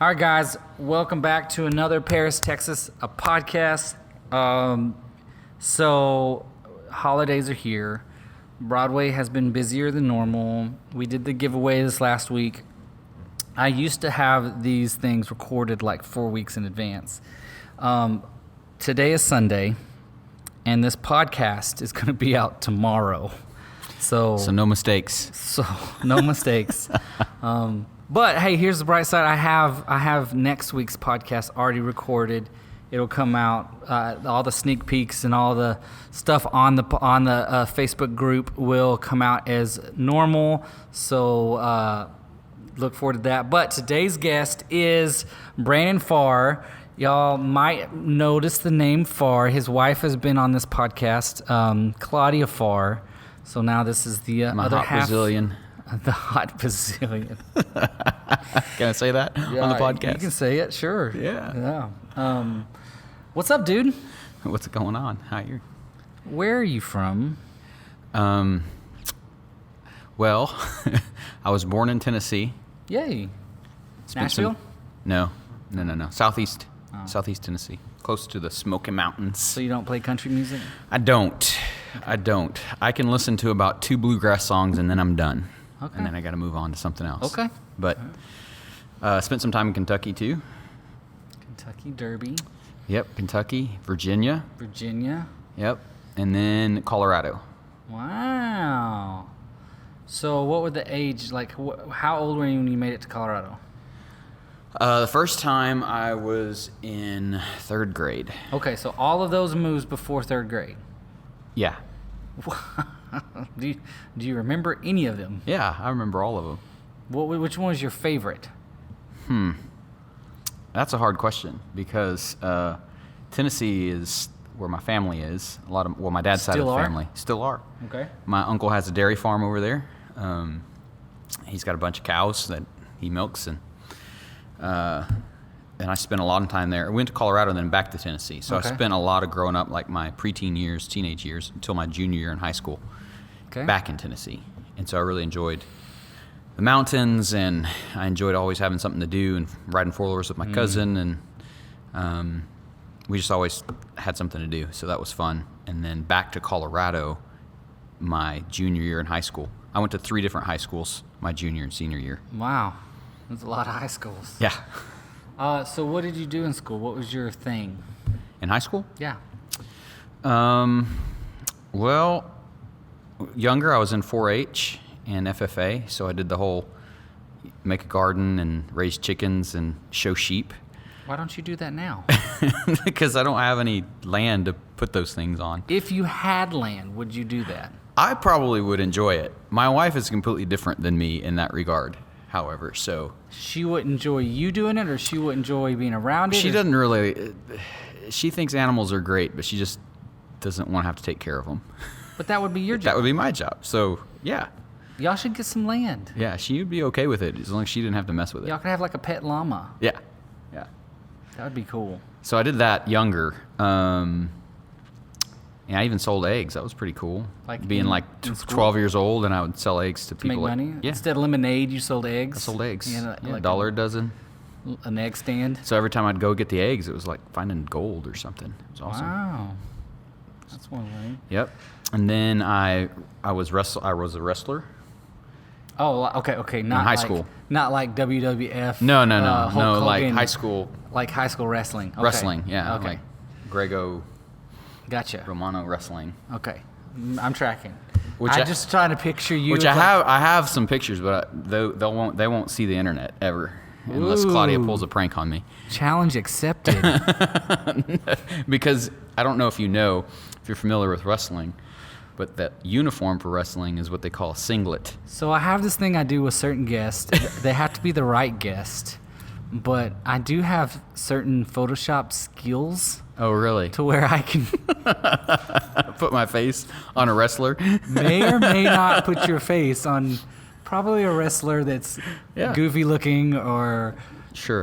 All right, guys, welcome back to another Paris, Texas, a podcast. So holidays are here. Broadway has been busier than normal. We did the giveaway this last week. I used to have these things recorded like 4 weeks in advance. Today is Sunday, and this podcast is going to be out tomorrow. So no mistakes. So no mistakes. But hey, here's the bright side. I have next week's podcast already recorded. It'll come out. All the sneak peeks and all the stuff on the Facebook group will come out as normal. So look forward to that. But today's guest is Brandon Farr. Y'all might notice the name Farr. His wife has been on this podcast, Claudia Farr. So now this is the other half. Brazilian. The hot Brazilian. Can I say that on the podcast? You can say it, sure. Yeah. What's up, dude? What's going on? Hi. Where are you from? Well, I was born in Tennessee. Yay. Nashville? No. Southeast Tennessee, close to the Smoky Mountains. So you don't play country music? I don't. I can listen to about 2 bluegrass songs and then I'm done. Okay. And then I got to move on to something else. Okay. But spent some time in Kentucky too. Kentucky Derby. Yep, Kentucky, Virginia. Yep, and then Colorado. Wow. So what were the age, like how old were you when you made it to Colorado? The first time I was in 3rd grade. Okay, so all of those moves before 3rd grade. Yeah. Do you remember any of them? Yeah, I remember all of them. Which one was your favorite? That's a hard question because Tennessee is where my family is. My dad's side of the family still are. Okay. My uncle has a dairy farm over there. He's got a bunch of cows that he milks, and I spent a lot of time there. I went to Colorado and then back to Tennessee. So Okay. I spent a lot of growing up, like my preteen years, teenage years, until my junior year in high school, back in Tennessee. And so I really enjoyed the mountains, and I enjoyed always having something to do and riding 4-wheelers with my cousin, and we just always had something to do. So that was fun. And then back to Colorado my junior year in high school. I went to 3 different high schools my junior and senior year. Wow. That's a lot of high schools. Yeah. So what did you do in school? What was your thing? In high school? Yeah. Well, younger, I was in 4-H and FFA, so I did the whole make a garden and raise chickens and show sheep. Why don't you do that now? Because I don't have any land to put those things on. If you had land, would you do that? I probably would enjoy it. My wife is completely different than me in that regard, however, so... She would enjoy you doing it, or she would enjoy being around it? She doesn't really... She thinks animals are great, but she just doesn't want to have to take care of them. But that would be your job. That would be my job, so yeah. Y'all should get some land. Yeah, she would be okay with it as long as she didn't have to mess with it. Y'all could have like a pet llama. Yeah. That would be cool. So I did that younger. And I even sold eggs. That was pretty cool. Like being in 12 years old, and I would sell eggs to people. Make money? Yeah. Instead of lemonade, you sold eggs? I sold eggs. Yeah, like $1 a dozen. An egg stand? So every time I'd go get the eggs, it was like finding gold or something. It was awesome. Wow. That's one way. Yep. And then I was a wrestler. Oh, okay. Not in high like, school. Not like WWF. No. Hulk No, like Hogan, high school. Like high school wrestling. Okay. Wrestling, yeah. Okay. Like Grego Gotcha. Romano wrestling. Okay. I'm tracking. Which I'm just trying to picture you. Which I have some pictures, but they won't see the internet ever unless Claudia pulls a prank on me. Challenge accepted. Because I don't know if you're familiar with wrestling, but that uniform for wrestling is what they call a singlet. So I have this thing I do with certain guests. They have to be the right guest, but I do have certain Photoshop skills. Oh, really? To where I can put my face on a wrestler. May or may not put your face on probably a wrestler that's goofy looking or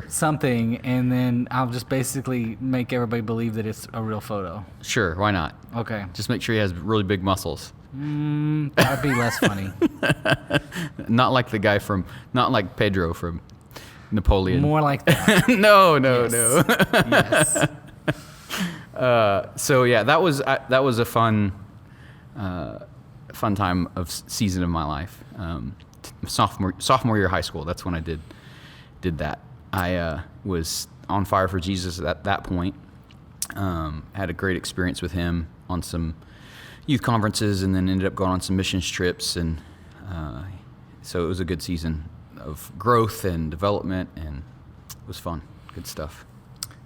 something, and then I'll just basically make everybody believe that it's a real photo. Sure, why not? Okay. Just make sure he has really big muscles. That'd be less funny. Not like Pedro from Napoleon. More like that. No. Yes. So yeah, that was a fun time of season of my life. Sophomore year of high school. That's when I did that. I was on fire for Jesus at that point. Had a great experience with him on some youth conferences, and then ended up going on some missions trips, and so it was a good season of growth and development, and it was fun. Good stuff.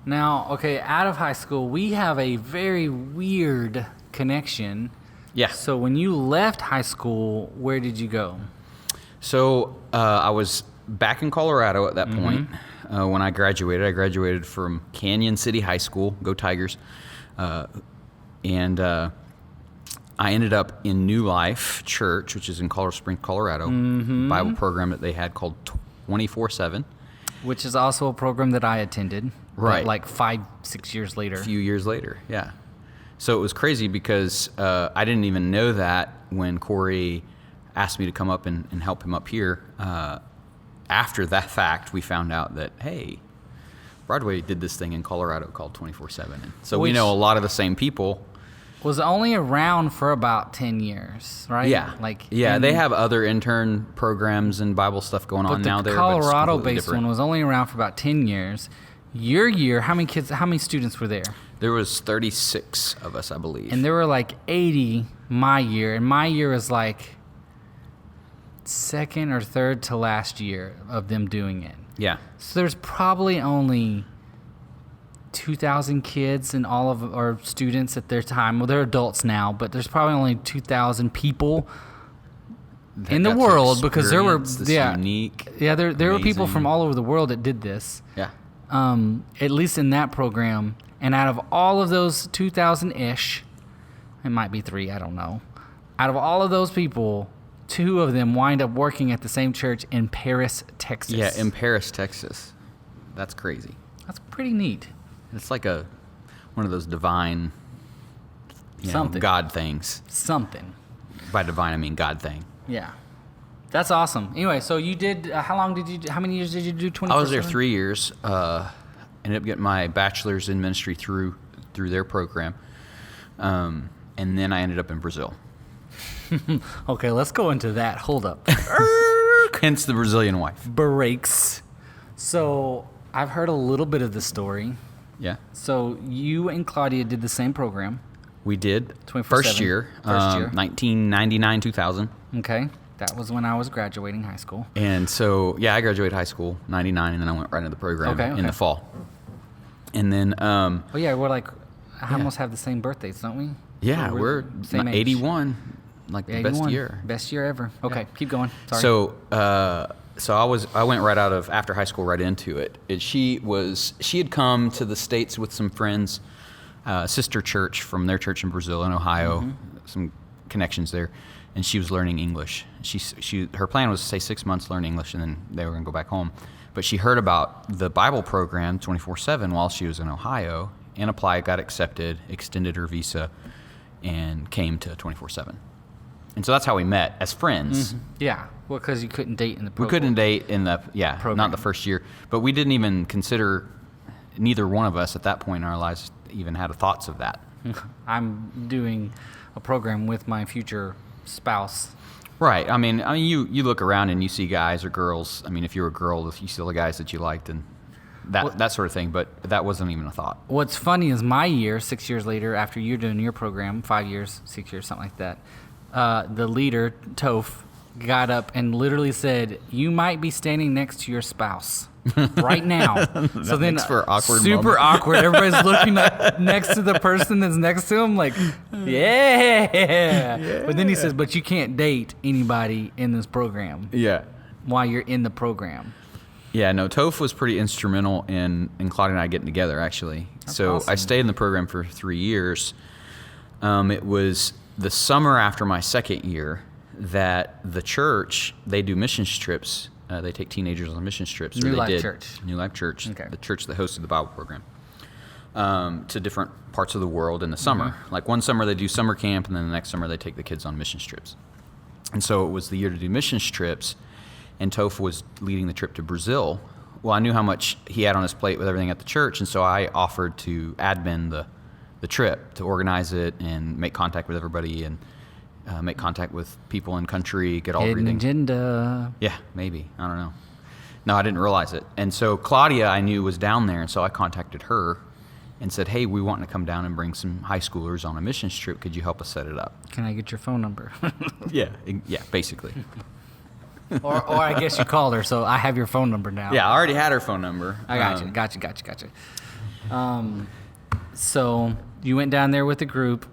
Now, okay, out of high school, we have a very weird connection. Yeah. So when you left high school, where did you go? So I was back in Colorado at that point when I graduated. I graduated from Canyon City High School, go Tigers, and I ended up in New Life Church, which is in Colorado Springs, Colorado, Bible program that they had called 24/7. Which is also a program that I attended. Right. Like 5-6 years later. A few years later, yeah. So it was crazy because I didn't even know that when Corey asked me to come up and help him up here. After that fact, we found out that, hey, Broadway did this thing in Colorado called 24/7. And so we know a lot of the same people. Was only around for about 10 years, right? Yeah. They have other intern programs and Bible stuff going on now there. But the Colorado-based one was only around for about 10 years. Your year, how many students were there? There was 36 of us, I believe. And there were like 80 my year. And my year was like second or third to last year of them doing it. Yeah. So there's probably only 2,000 kids and all of our students at their time. Well, they're adults now, but there's probably only 2,000 people in the world because there were unique. Yeah, there were people from all over the world that did this. Yeah. At least in that program, and out of all of those 2,000-ish, it might be 3, I don't know. Out of all of those people, 2 of them wind up working at the same church in Paris, Texas. Yeah, in Paris, Texas. That's crazy. That's pretty neat. It's like one of those divine, God things. Something. By divine, I mean God thing. Yeah. That's awesome. Anyway, so you did, how many years did you do 24/7? I was there 3 years. Ended up getting my bachelor's in ministry through their program. And then I ended up in Brazil. Okay, let's go into that. Hold up. Hence the Brazilian wife. Breaks. So I've heard a little bit of the story. Yeah. So you and Claudia did the same program. We did. 24/7. First year. 1999, 2000. Okay. That was when I was graduating high school. And so, I graduated high school, 99, and then I went right into the program in the fall. And then... we're like, I almost have the same birthdays, don't we? Yeah, we're same age. 81, like the 81. best year. Best year ever. Okay, keep going. Sorry. So I went right out of after high school right into it. She had come to the States with some friends, sister church from their church in Brazil in Ohio, some connections there, and she was learning English. Her plan was to stay 6 months, learn English, and then they were going to go back home. But she heard about the Bible program 24/7 while she was in Ohio and applied, got accepted, extended her visa, and came to 24/7. And so that's how we met as friends. Yeah, well, because you couldn't date in the program. We couldn't date in the program. Not the first year, but we didn't even consider. Neither one of us at that point in our lives even had thoughts of that. I'm doing a program with my future spouse. Right. I mean, you look around and you see guys or girls. I mean, if you're a girl, if you see the guys that you liked and that sort of thing, but that wasn't even a thought. What's funny is my year, 6 years later, after you're doing your program, 5 years, 6 years, something like that, the leader, Toph, got up and literally said, "You might be standing next to your spouse right now." So then, for awkward super moment. awkward. Everybody's looking up next to the person that's next to him, like, yeah. But then he says, "But you can't date anybody in this program." Yeah. While you're in the program. Yeah, no, Toph was pretty instrumental in Claudia and I getting together, actually. That's so awesome. I stayed in the program for 3 years. It was the summer after my second year that the church, they do missions trips. They take teenagers on missions trips. New Life Church. New Life Church, Okay. the church that hosted the Bible program, to different parts of the world in the summer. Like one summer they do summer camp, and then the next summer they take the kids on missions trips. And so it was the year to do missions trips, and Toph was leading the trip to Brazil I knew how much he had on his plate with everything at the church, and so I offered to admin the trip, to organize it and make contact with everybody and make contact with people in country, get all everything. Hidden agenda. Yeah, maybe. I don't know. No, I didn't realize it. And so Claudia, I knew, was down there, and so I contacted her and said, hey, we want to come down and bring some high schoolers on a missions trip. Could you help us set it up? Can I get your phone number? Yeah, basically. or I guess you called her, so I have your phone number now. Yeah, I already had her phone number. I got you. So you went down there with the group,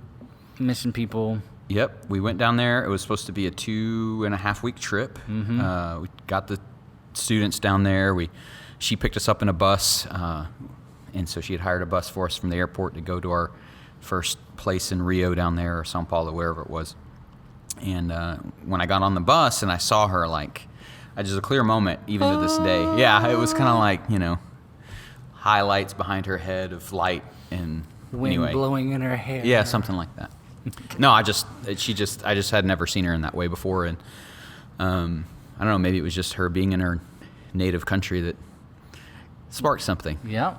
mission people. Yep, we went down there. It was supposed to be a 2.5 week trip. We got the students down there. She picked us up in a bus, and so she had hired a bus for us from the airport to go to our first place in Rio down there, or Sao Paulo, wherever it was. And when I got on the bus and I saw her, like, I just a clear moment, even to this day. Yeah, it was kind of like, highlights behind her head of light and wind blowing in her hair. Yeah, something like that. No, I just had never seen her in that way before, and I don't know, maybe it was just her being in her native country that sparked something. Yeah.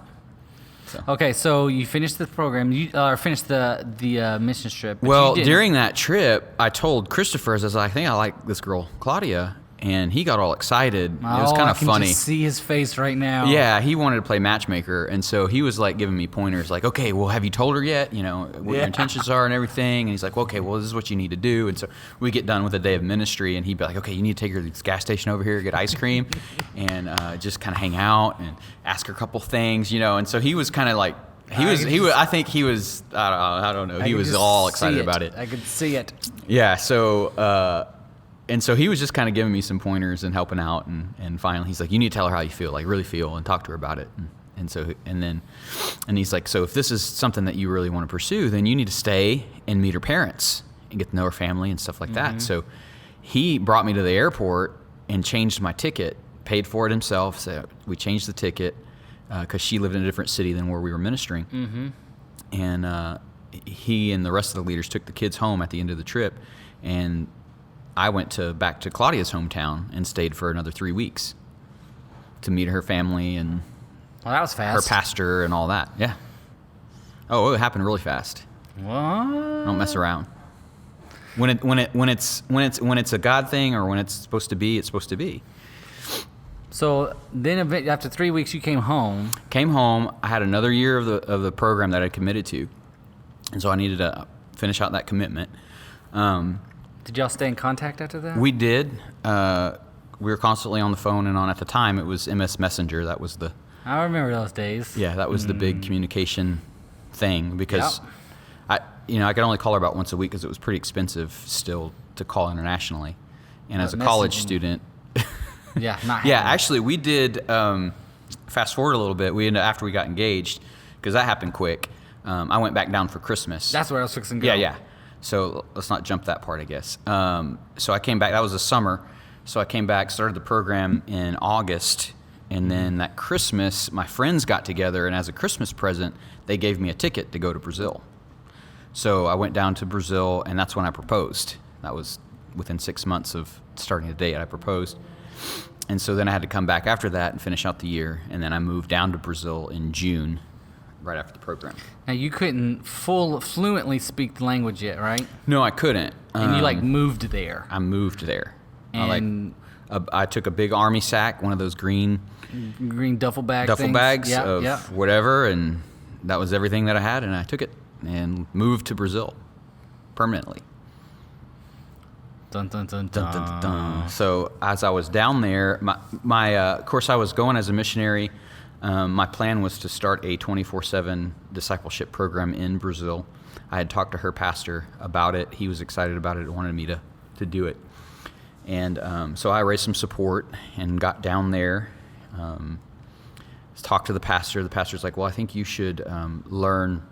So. Okay, so you finished the program. You finished the mission trip. Well, during that trip, I told Christopher, I was like, I think I like this girl, Claudia, and he got all excited. It was kind of funny. I can just see his face right now. Yeah, he wanted to play matchmaker, and so he was like giving me pointers, like, okay, well, have you told her yet? What your intentions are and everything. And he's like, well, okay, well, this is what you need to do. And so we get done with a day of ministry, and he'd be like, okay, you need to take her to this gas station over here, get ice cream, and just kind of hang out and ask her a couple things, And so he was kind of like, I think he was, I don't know, he was all excited about it. I could see it. Yeah, so. And so he was just kind of giving me some pointers and helping out, and finally he's like, you need to tell her how you feel, like really feel, and talk to her about it. And he's like, so if this is something that you really want to pursue, then you need to stay and meet her parents and get to know her family and stuff like that. So he brought me to the airport and changed my ticket, paid for it himself. So we changed the ticket because she lived in a different city than where we were ministering. And he and the rest of the leaders took the kids home at the end of the trip, and I went back to Claudia's hometown and stayed for another 3 weeks to meet her family and that was fast. Her pastor and all that. Yeah. Oh, it happened really fast. What? Don't mess around. When it's a God thing, or when it's supposed to be, it's supposed to be. So then, after 3 weeks, you came home. Came home. I had another year of the program that I committed to, and so I needed to finish out that commitment. Did y'all stay in contact after that? We did. We were constantly on the phone, and at the time it was MS Messenger. That was the. I remember those days. Yeah, that was the big communication thing, because I could only call her about once a week because it was pretty expensive still to call internationally, and as a college student. Actually, we did. Fast forward a little bit. After we got engaged, because that happened quick. I went back down for Christmas. That's where I was fixing to go. Yeah. So let's not jump that part, I guess. So I came back. That was the summer. So I came back, started the program in August, and then that Christmas, my friends got together, and as a Christmas present, they gave me a ticket to go to Brazil. So I went down to Brazil, and that's when I proposed. That was within 6 months of starting the date I proposed. And so then I had to come back after that and finish out the year, and then I moved down to Brazil in June, right after the program. Now, you couldn't fluently speak the language yet, right? No, I couldn't. And you moved there. I moved there. And I took a big army sack, one of those green duffel bags of whatever, and that was everything that I had, and I took it and moved to Brazil permanently. Dun, dun, dun, dun. Dun, dun, dun. So as I was down there, my of course I was going as a missionary. My plan was to start a 24/7 discipleship program in Brazil. I had talked to her pastor about it. He was excited about it and wanted me to do it. And so I raised some support and got down there, talked to the pastor. The pastor's like, well, I think you should learn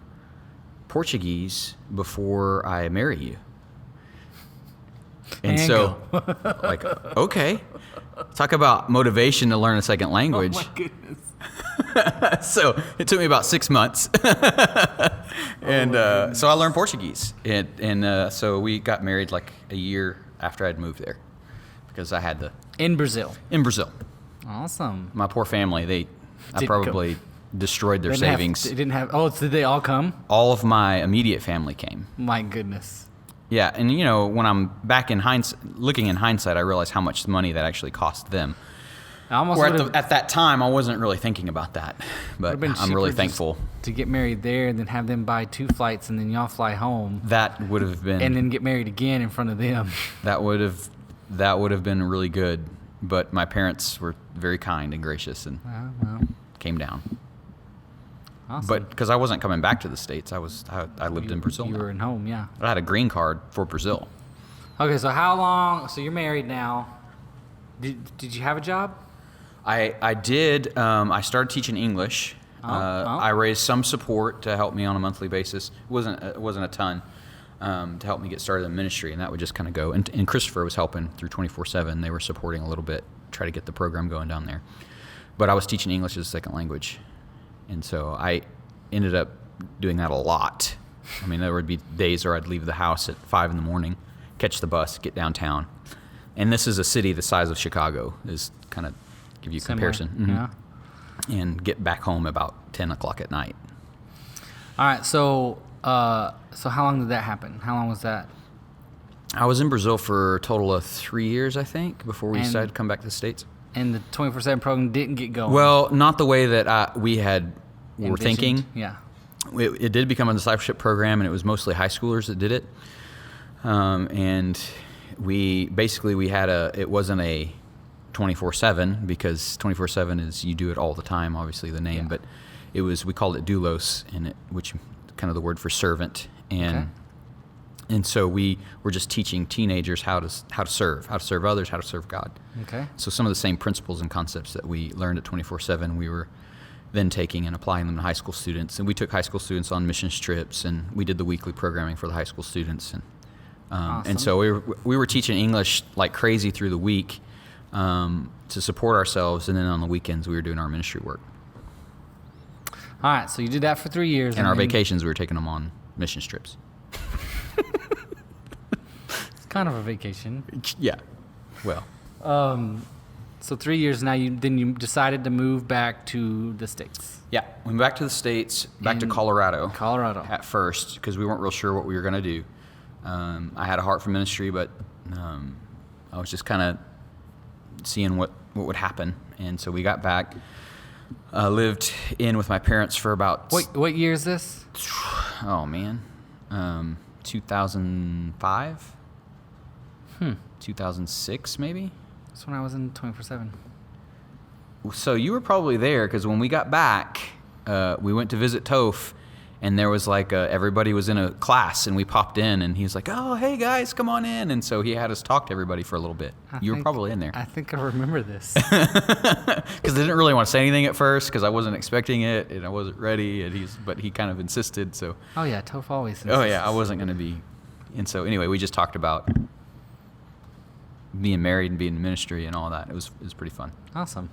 Portuguese before I marry you. And so, like, okay. Talk about motivation to learn a second language. Oh, my goodness. So it took me about 6 months. And so I learned Portuguese. And so we got married like a year after I'd moved there, because I had In Brazil. In Brazil. Awesome. My poor family, I Didn't probably destroyed their savings. They didn't have. Oh, did they all come? All of my immediate family came. My goodness. Yeah, and when I'm back looking in hindsight, I realize how much money that actually cost them. At that time, I wasn't really thinking about that, but I'm really thankful to get married there and then have them buy 2 flights and then y'all fly home. That would have been, and then get married again in front of them. That would have been really good, but my parents were very kind and gracious and came down. Awesome. But because I wasn't coming back to the States, I lived in Brazil. You were in home, yeah. I had a green card for Brazil. Okay, so how long? So you're married now. Did you have a job? I did. I started teaching English. I raised some support to help me on a monthly basis. It wasn't a ton to help me get started in ministry, and that would just kind of go. And Christopher was helping through 24/7. They were supporting a little bit, try to get the program going down there. But I was teaching English as a second language, and so I ended up doing that a lot. I mean, there would be days where I'd leave the house at 5 a.m, catch the bus, get downtown, and this is a city the size of Chicago. Is kind of give you a comparison. Mm-hmm. Yeah. And get back home about 10 o'clock at night. All right. So how long did that happen? How long was that? I was in Brazil for a total of 3 years, I think, before we decided to come back to the States. And the 24/7 program didn't get going. Well, not the way that we were thinking. Yeah. It did become a discipleship program, and it was mostly high schoolers that did it. And it wasn't a 24/7 because 24/7 is you do it all the time, obviously the name, but we called it doulos, which kind of the word for servant, and so we were just teaching teenagers how to serve others, how to serve God. Okay. So some of the same principles and concepts that we learned at 24/7, we were then taking and applying them to high school students, and we took high school students on mission trips, and we did the weekly programming for the high school students, and awesome. And so we were teaching English like crazy through the week. To support ourselves, and then on the weekends we were doing our ministry work. All right, so you did that for 3 years. And our vacations, we were taking them on mission trips. It's kind of a vacation. Yeah. Well. So 3 years now. You decided to move back to the States. Yeah, we went back to the States, back to Colorado. Colorado. At first, because we weren't real sure what we were going to do. I had a heart for ministry, but I was just kind of seeing what would happen, and so we got back. Lived in with my parents for about. What year is this? Oh man, 2005. 2006 maybe. That's when I was in 24/7. So you were probably there because when we got back, we went to visit Toph. And there was everybody was in a class, and we popped in, and he was like, "Oh, hey guys, come on in." And so he had us talk to everybody for a little bit. You were probably in there. I think I remember this. Because they didn't really want to say anything at first, because I wasn't expecting it, and I wasn't ready. But he kind of insisted. So. Oh yeah, Toph always insists. Oh yeah, I wasn't going to be. And so anyway, we just talked about being married and being in ministry and all that. It was pretty fun. Awesome.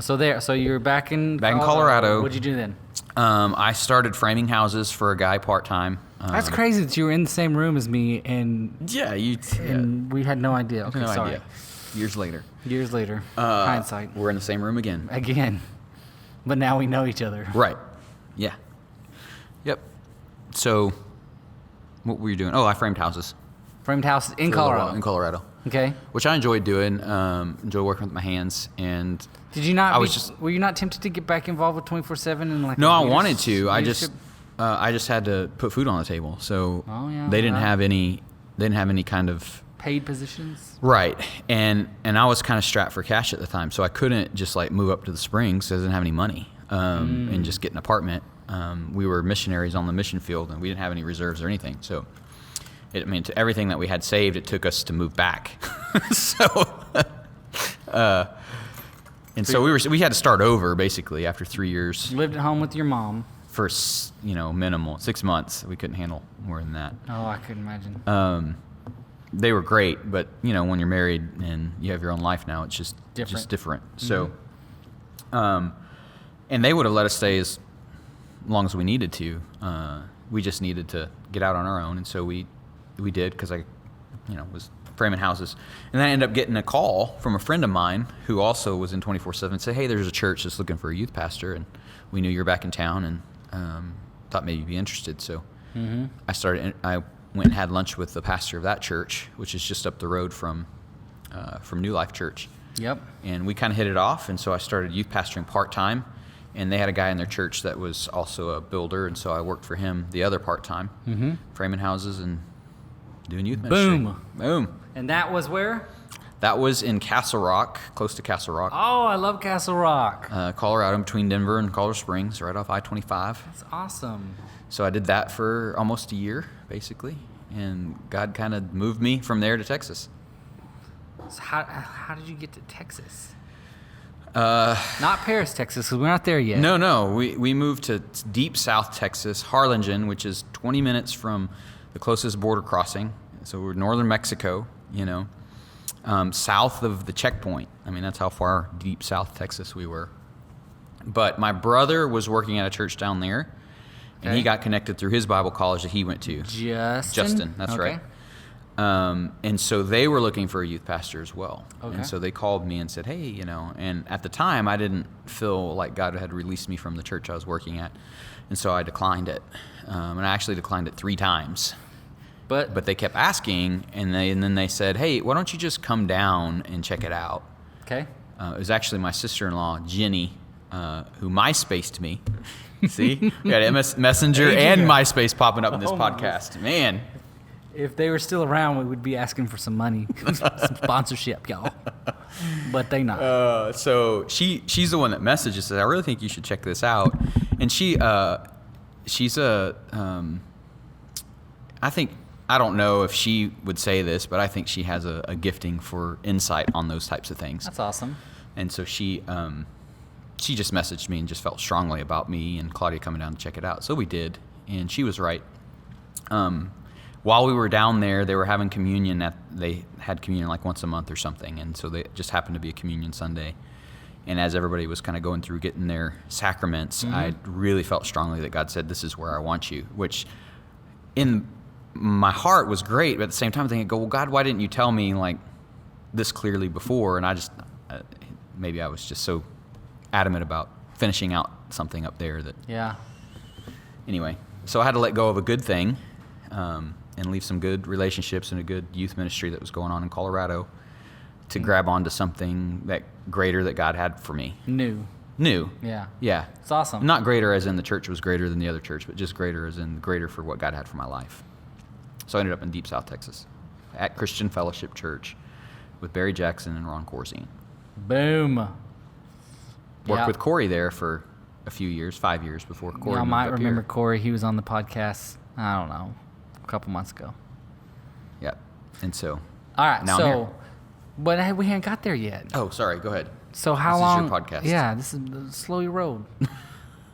So you were back in Colorado. What'd you do then? I started framing houses for a guy part-time. That's crazy that you were in the same room as me, and and we had no idea. Okay, sorry. Idea. Years later, hindsight. We're in the same room again. But now we know each other. Right. Yeah. Yep. So, what were you doing? Oh, I framed houses. Framed houses in Colorado. In Colorado. Okay. Which I enjoyed doing. Enjoy working with my hands. And did you not? Were you not tempted to get back involved with 24/7 and No, I wanted to. I just had to put food on the table. So they didn't have any. They didn't have any kind of paid positions. Right. And I was kind of strapped for cash at the time, so I couldn't just move up to the Springs. I didn't have any money. And just get an apartment. We were missionaries on the mission field, and we didn't have any reserves or anything. So. To everything that we had saved, it took us to move back. So we had to start over basically after 3 years. You lived at home with your mom for minimal 6 months. We couldn't handle more than that. Oh, I couldn't imagine. They were great, but when you're married and you have your own life now, it's just different. Mm-hmm. So, and they would have let us stay as long as we needed to. We just needed to get out on our own, and so we did because I was framing houses. And then I ended up getting a call from a friend of mine who also was in 24/7 and said, hey, there's a church that's looking for a youth pastor, and we knew you're back in town, and thought maybe you'd be interested. So I went and had lunch with the pastor of that church, which is just up the road from New Life Church. Yep. And we kind of hit it off, and so I started youth pastoring part-time, and they had a guy in their church that was also a builder, and so I worked for him the other part-time, framing houses and doing youth ministry. Boom. And that was where? That was in Castle Rock, close to Castle Rock. Oh, I love Castle Rock. Colorado, between Denver and Colorado Springs, right off I-25. That's awesome. So I did that for almost a year, basically, and God kind of moved me from there to Texas. So how did you get to Texas? Not Paris, Texas, because we're not there yet. No. We moved to deep South Texas, Harlingen, which is 20 minutes from the closest border crossing. So we're northern Mexico, south of the checkpoint. I mean, that's how far deep South Texas we were. But my brother was working at a church down there, and he got connected through his Bible college that he went to. Justin, that's right. And so they were looking for a youth pastor as well. Okay. And so they called me and said, hey, and at the time I didn't feel like God had released me from the church I was working at. And so I declined it. And I actually declined it 3 times. But they kept asking, and then they said, hey, why don't you just come down and check it out? Okay. It was actually my sister-in-law, Jenny, who MySpaced me. See? We had MS Messenger and MySpace popping up in this podcast. Man. If they were still around, we would be asking for some money, some sponsorship, y'all. But they not. So she's the one that messaged us, said, I really think you should check this out. And she's I don't know if she would say this, but I think she has a gifting for insight on those types of things. That's awesome. And so she just messaged me and just felt strongly about me and Claudia coming down to check it out. So we did, and she was right. While we were down there, they were having communion. They had communion like once a month or something, and so they just happened to be a communion Sunday. And as everybody was kind of going through getting their sacraments, I really felt strongly that God said, this is where I want you, which in my heart was great, but at the same time thinking, well, God, why didn't you tell me like this clearly before? And I just, maybe I was just so adamant about finishing out something up there that. Yeah. Anyway, so I had to let go of a good thing and leave some good relationships and a good youth ministry that was going on in Colorado to grab onto something that greater that God had for me. New. Yeah. It's awesome. Not greater as in the church was greater than the other church, but just greater as in greater for what God had for my life. So I ended up in deep South Texas at Christian Fellowship Church with Barry Jackson and Ron Corzine. Boom. Worked with Corey there for a few years, 5 years before Corey moved I might up remember here. Corey. He was on the podcast, I don't know, a couple months ago. Yeah. And so. All right. Now I'm here. But we hadn't got there yet. Oh, sorry. Go ahead. So how long? This is your podcast. Yeah, this is the Slow Your Road.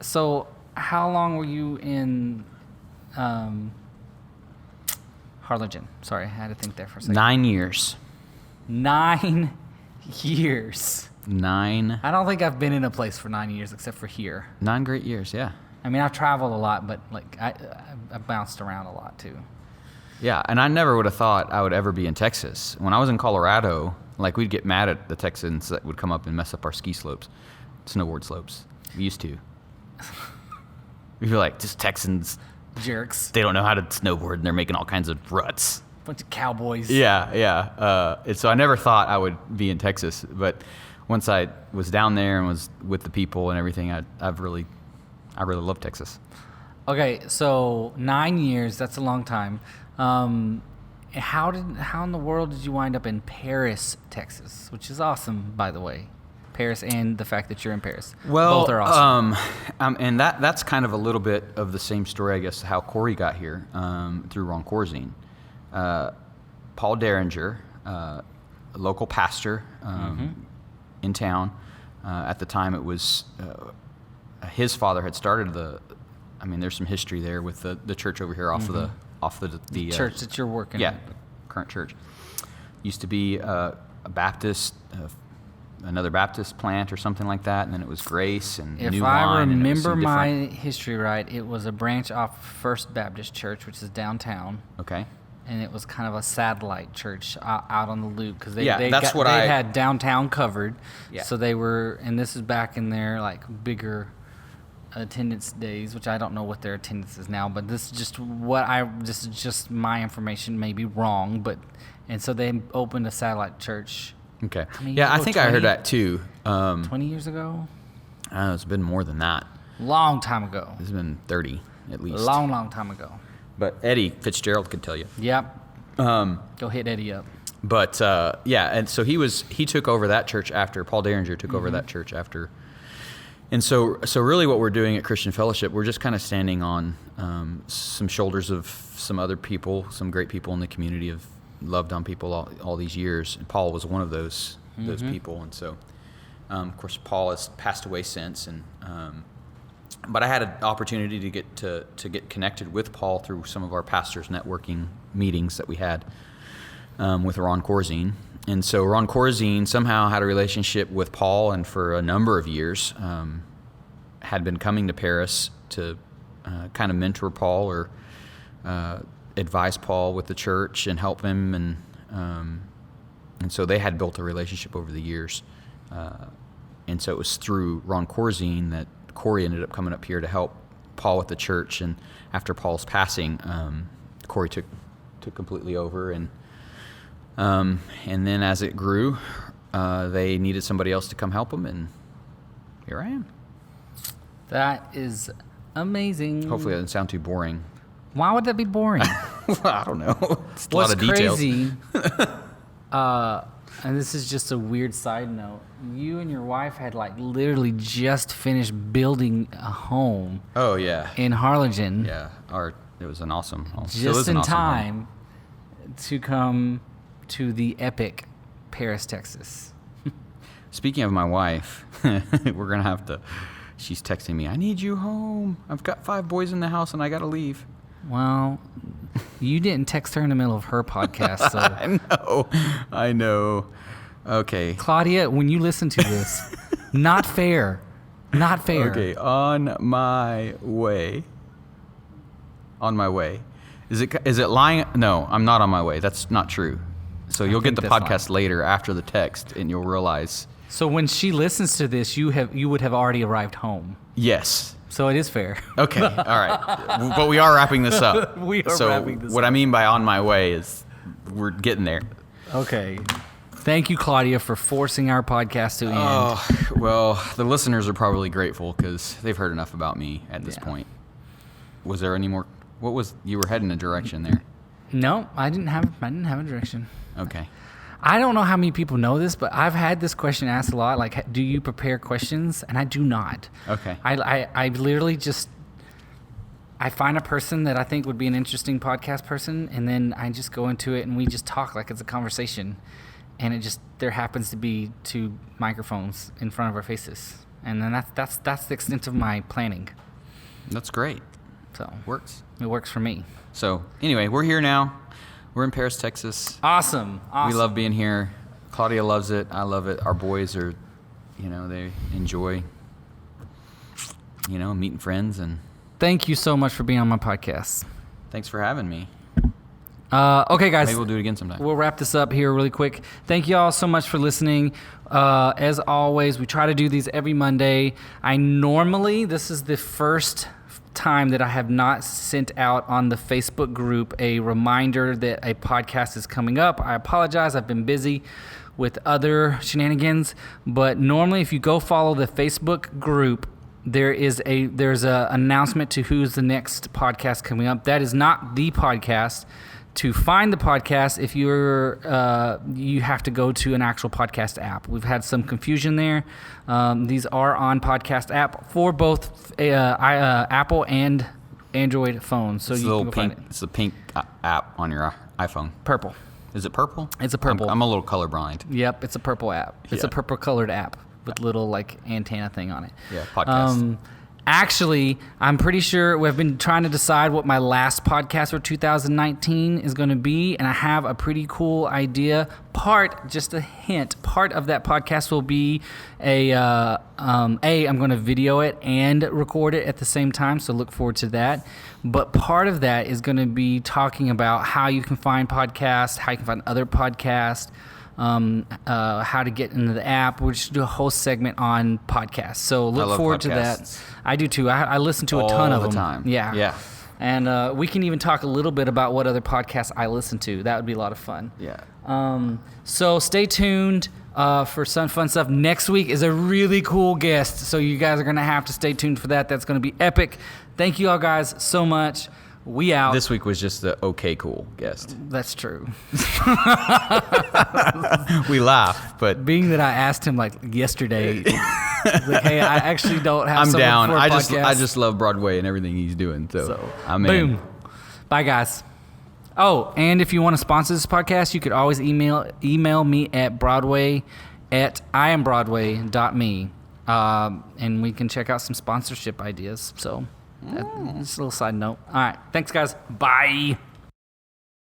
So how long were you in Harlingen? Sorry, I had to think there for a second. 9 years. 9 years. 9. I don't think I've been in a place for 9 years except for here. 9 great years, yeah. I mean, I've traveled a lot, but like I bounced around a lot too. Yeah, and I never would have thought I would ever be in Texas. When I was in Colorado, like we'd get mad at the Texans that would come up and mess up our ski slopes, snowboard slopes. We used to. We'd be like, just Texans. Jerks. They don't know how to snowboard, and they're making all kinds of ruts. Bunch of cowboys. Yeah. And so I never thought I would be in Texas, but once I was down there and was with the people and everything, I really love Texas. Okay, so 9 years, that's a long time. How in the world did you wind up in Paris, Texas? Which is awesome, by the way. Paris and the fact that you're in Paris. Well, both are awesome. And that's kind of a little bit of the same story, I guess, how Corey got here through Ron Corzine. Paul Derringer, a local pastor in town. At the time, it was his father had started there's some history there with the church over here off the church that you're working at. Yeah, current church. Used to be a Baptist, another Baptist plant or something like that, and then it was Grace and If New I Wine. remember my history right, it was a branch off First Baptist Church, which is downtown. Okay. and it was kind of a satellite church out on the loop because they had downtown covered. Yeah. So they were, and this is back in their like bigger attendance days, which I don't know what their attendance is now, but this is just my information, may be wrong, and so they opened a satellite church. Okay. Yeah, I think I heard that too. 20 years ago? I don't know, it's been more than that. Long time ago. It's been 30 at least. Long time ago. But Eddie Fitzgerald could tell you. Yep. Go hit Eddie up. But and so he took over that church after Paul Derringer took over that church after. And so really what we're doing at Christian Fellowship, we're just kind of standing on some shoulders of some other people, some great people in the community have loved on people all these years. And Paul was one of those people. And so, of course, Paul has passed away since. And but I had an opportunity to get connected with Paul through some of our pastors' networking meetings that we had with Ron Corzine. And so Ron Corzine somehow had a relationship with Paul, and for a number of years had been coming to Paris to kind of mentor Paul or advise Paul with the church and help him. And so they had built a relationship over the years. And so it was through Ron Corzine that Corey ended up coming up here to help Paul with the church. And after Paul's passing, Corey took completely over. And then as it grew, they needed somebody else to come help them, and here I am. That is amazing. Hopefully that doesn't sound too boring. Why would that be boring? Well, I don't know. It's a lot of details. What's crazy, and this is just a weird side note, you and your wife had like literally just finished building a home. Oh, yeah. In Harlingen. Yeah. It was an awesome home. Just in time to come to the epic Paris, Texas. Speaking of my wife, we're going to have to, she's texting me, I need you home. I've got 5 boys in the house and I got to leave. Well, you didn't text her in the middle of her podcast. So. I know. Okay. Claudia, when you listen to this, not fair. Not fair. Okay, on my way. On my way. Is it lying? No, I'm not on my way. That's not true. So you'll get the podcast later after the text, and you'll realize. So when she listens to this, you would have already arrived home. Yes. So it is fair. Okay. All right. But we are wrapping this up. Wrapping this up. What I mean by on my way is we're getting there. Okay. Thank you, Claudia, for forcing our podcast to end. Oh, well, the listeners are probably grateful because they've heard enough about me at this point. Was there any more? You were heading a direction there. No, I didn't have a direction. Okay. I don't know how many people know this, but I've had this question asked a lot. Like, do you prepare questions? And I do not. Okay. I literally just, I find a person that I think would be an interesting podcast person, and then I just go into it and we just talk like it's a conversation. And there happens to be 2 microphones in front of our faces. And then that's the extent of my planning. That's great. So works. It works for me. So anyway, we're here now. We're in Paris, Texas. Awesome. We love being here. Claudia loves it. I love it. Our boys are, they enjoy, meeting friends. And thank you so much for being on my podcast. Thanks for having me. Okay, guys. Maybe we'll do it again sometime. We'll wrap this up here really quick. Thank you all so much for listening. As always, we try to do these every Monday. This is the first time that I have not sent out on the Facebook group a reminder that a podcast is coming up. I apologize. I've been busy with other shenanigans, but normally if you go follow the Facebook group, there's a announcement to who's the next podcast coming up. That is not the podcast. To find the podcast, if you have to go to an actual podcast app. We've had some confusion there. These are on podcast app for both Apple and Android phones. So you can go find it. It's the pink app on your iPhone. Purple. Is it purple? It's a purple. I'm a little colorblind. Yep, it's a purple app. It's a purple colored app with little like antenna thing on it. Yeah, podcast. Actually, I'm pretty sure we've been trying to decide what my last podcast for 2019 is going to be, and I have a pretty cool idea. Just a hint, part of that podcast will be I'm going to video it and record it at the same time, so look forward to that. But part of that is going to be talking about how you can find podcasts, how you can find other podcasts, how to get into the app. We'll just do a whole segment on podcasts. So look forward to that. I do too. I listen to a ton of them. All the time. Yeah. And we can even talk a little bit about what other podcasts I listen to. That would be a lot of fun. Yeah. So stay tuned for some fun stuff. Next week is a really cool guest, so you guys are going to have to stay tuned for that. That's going to be epic. Thank you all guys so much. We out. This week was just the okay cool guest. That's true. We laugh, but being that I asked him like yesterday, like, hey, I actually don't have. I'm down. For a I podcast. just love Broadway and everything he's doing. So I'm boom. in. Bye guys. Oh, and if you want to sponsor this podcast, you could always email me at iambroadway.me, and we can check out some sponsorship ideas. So. That's a little side note. All right. Thanks, guys. Bye.